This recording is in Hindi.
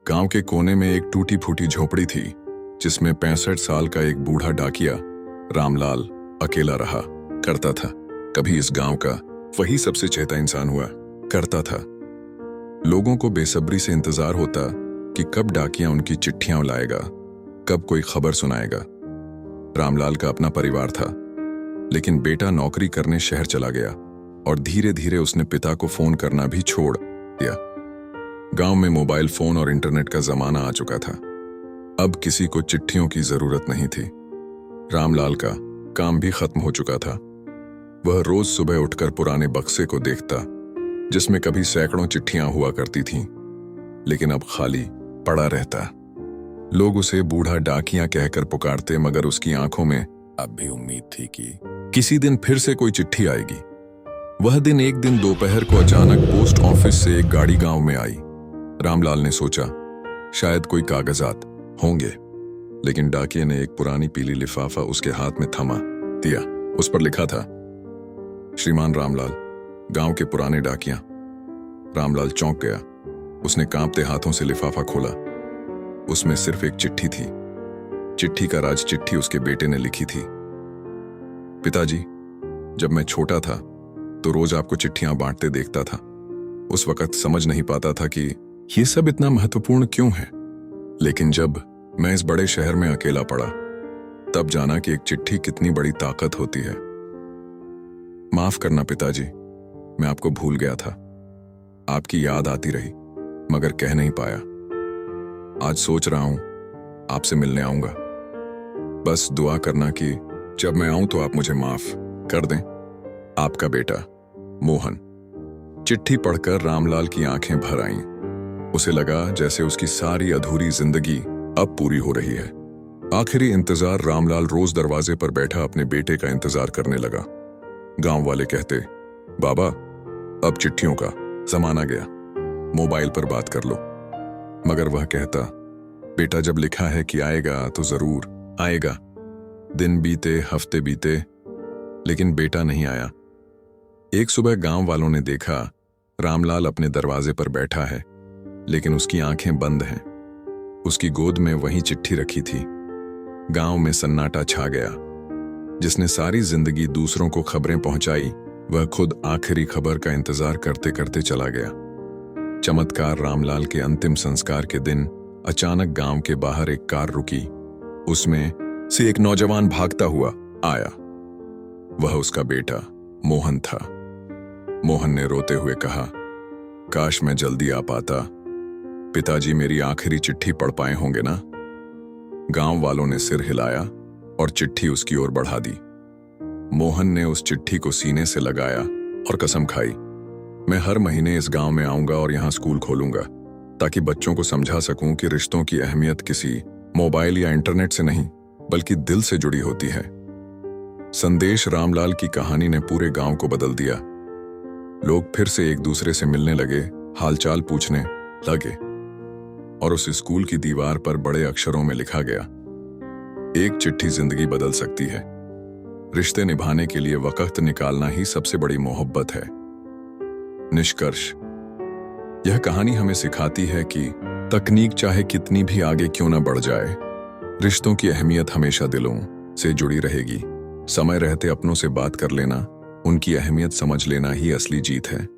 गांव के कोने में एक टूटी फूटी झोपड़ी थी जिसमें 65 साल का एक बूढ़ा डाकिया रामलाल अकेला रहा करता था। कभी इस गांव का वही सबसे चहेता इंसान हुआ करता था। लोगों को बेसब्री से इंतजार होता कि कब डाकिया उनकी चिट्ठियां लाएगा, कब कोई खबर सुनाएगा। रामलाल का अपना परिवार था, लेकिन बेटा नौकरी करने शहर चला गया और धीरे धीरे उसने पिता को फोन करना भी छोड़ दिया। गांव में मोबाइल फोन और इंटरनेट का जमाना आ चुका था। अब किसी को चिट्ठियों की जरूरत नहीं थी। रामलाल का काम भी खत्म हो चुका था। वह रोज सुबह उठकर पुराने बक्से को देखता जिसमें कभी सैकड़ों चिट्ठियां हुआ करती थीं, लेकिन अब खाली पड़ा रहता। लोग उसे बूढ़ा डाकिया कहकर पुकारते, मगर उसकी आंखों में अब भी उम्मीद थी कि किसी दिन फिर से कोई चिट्ठी आएगी। वह दिन एक दिन दोपहर को अचानक पोस्ट ऑफिस से एक गाड़ी गांव में आई। रामलाल ने सोचा शायद कोई कागजात होंगे, लेकिन डाकिये ने एक पुरानी पीली लिफाफा उसके हाथ में थमा दिया। उस पर लिखा था, श्रीमान रामलाल, गांव के पुराने डाकिया। रामलाल चौंक गया। उसने कांपते हाथों से लिफाफा खोला। उसमें सिर्फ एक चिट्ठी थी। चिट्ठी का राज चिट्ठी उसके बेटे ने लिखी थी। पिताजी, जब मैं छोटा था तो रोज आपको चिट्ठियां बांटते देखता था। उस वक्त समझ नहीं पाता था कि ये सब इतना महत्वपूर्ण क्यों है, लेकिन जब मैं इस बड़े शहर में अकेला पड़ा तब जाना कि एक चिट्ठी कितनी बड़ी ताकत होती है। माफ करना पिताजी, मैं आपको भूल गया था। आपकी याद आती रही मगर कह नहीं पाया। आज सोच रहा हूं आपसे मिलने आऊंगा। बस दुआ करना कि जब मैं आऊं तो आप मुझे माफ कर दें। आपका बेटा मोहन। चिट्ठी पढ़कर रामलाल की आंखें भर आईं। उसे लगा जैसे उसकी सारी अधूरी जिंदगी अब पूरी हो रही है। आखिरी इंतजार रामलाल रोज दरवाजे पर बैठा अपने बेटे का इंतजार करने लगा। गांव वाले कहते, बाबा अब चिट्ठियों का जमाना गया, मोबाइल पर बात कर लो। मगर वह कहता, बेटा जब लिखा है कि आएगा तो जरूर आएगा। दिन बीते, हफ्ते बीते, लेकिन बेटा नहीं आया। एक सुबह गांव वालों ने देखा रामलाल अपने दरवाजे पर बैठा है, लेकिन उसकी आंखें बंद हैं। उसकी गोद में वही चिट्ठी रखी थी। गांव में सन्नाटा छा गया। जिसने सारी जिंदगी दूसरों को खबरें पहुंचाई, वह खुद आखिरी खबर का इंतजार करते करते चला गया। चमत्कार रामलाल के अंतिम संस्कार के दिन अचानक गांव के बाहर एक कार रुकी। उसमें से एक नौजवान भागता हुआ आया। वह उसका बेटा मोहन था। मोहन ने रोते हुए कहा, काश मैं जल्दी आ पाता। पिताजी मेरी आखिरी चिट्ठी पढ़ पाए होंगे ना। गांव वालों ने सिर हिलाया और चिट्ठी उसकी ओर बढ़ा दी। मोहन ने उस चिट्ठी को सीने से लगाया और कसम खाई, मैं हर महीने इस गांव में आऊंगा और यहां स्कूल खोलूंगा, ताकि बच्चों को समझा सकूं कि रिश्तों की अहमियत किसी मोबाइल या इंटरनेट से नहीं बल्कि दिल से जुड़ी होती है। संदेश रामलाल की कहानी ने पूरे गांव को बदल दिया। लोग फिर से एक दूसरे से मिलने लगे, हालचाल पूछने लगे, और उस स्कूल की दीवार पर बड़े अक्षरों में लिखा गया, एक चिट्ठी जिंदगी बदल सकती है। रिश्ते निभाने के लिए वक्त निकालना ही सबसे बड़ी मोहब्बत है। निष्कर्ष, यह कहानी हमें सिखाती है कि तकनीक चाहे कितनी भी आगे क्यों न बढ़ जाए, रिश्तों की अहमियत हमेशा दिलों से जुड़ी रहेगी। समय रहते अपनों से बात कर लेना, उनकी अहमियत समझ लेना ही असली जीत है।